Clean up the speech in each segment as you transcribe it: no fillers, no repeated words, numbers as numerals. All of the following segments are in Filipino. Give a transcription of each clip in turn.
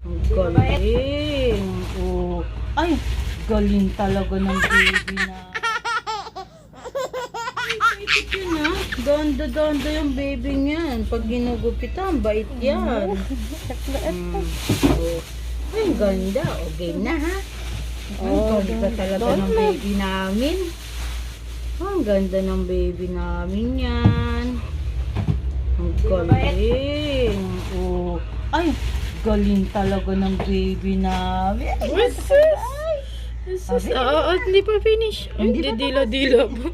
Ang galing. Oh. Ay, galing talaga ng baby na. Ito yun ah. Ganda-ganda yung baby niyan. Pag ginugupitan, bait yan. Oh. Ay, ang ganda. O, game na ha. Ang ganda talaga ng baby namin. Ang ganda ng baby namin yan. Ang galing. Oh. Ay, galing talaga ng baby namin. Hindi pa finish. Hindi dila-dila pa.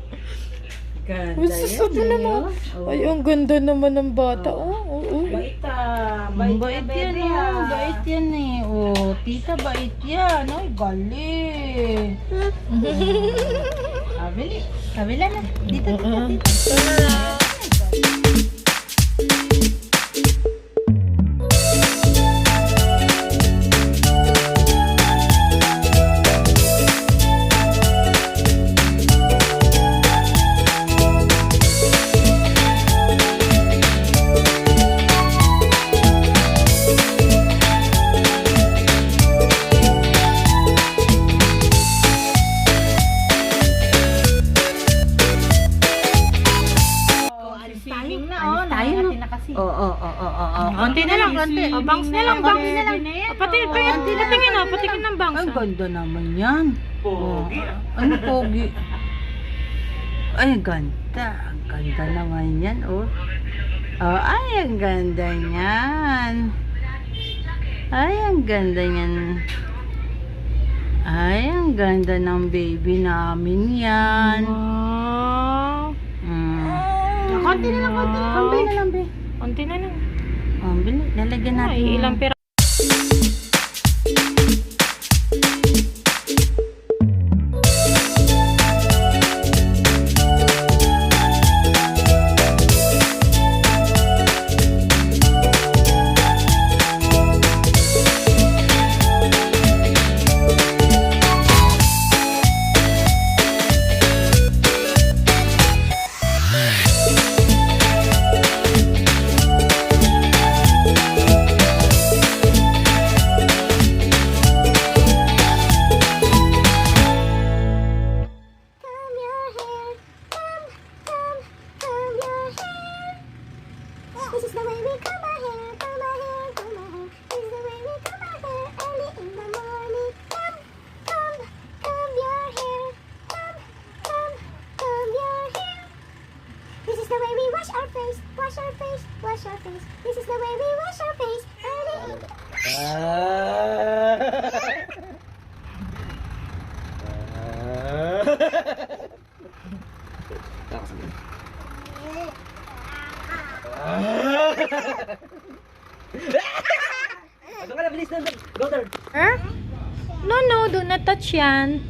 Ganda yan. Ay, ang ganda naman ng bata. Oo. Bait yan bait yan eh. Oh, tita bait yan. Ay, galing. Kabila na. Dito. Oo. Konti na lang, konti. Bangs na lang. Patingin ng bangs. Ang ganda naman yan. Pogi. Ano pogi? Ay, ganda. Ang ganda naman yan, oh. Oh, ay, ang ganda niyan. Ay, ang ganda niyan. Ay, ang ganda ng baby namin yan. Wow. Konti na lang, konti. Konti na lang. Lalagyan natin. Ay, ilang pera. This is the way we comb our hair, comb our hair, comb our hair. This is the way we comb our hair early in the morning. Comb your hair. Comb your hair. This is the way we wash our face, wash our face, wash our face. This is the way we wash our face early in the No, do not touch yan.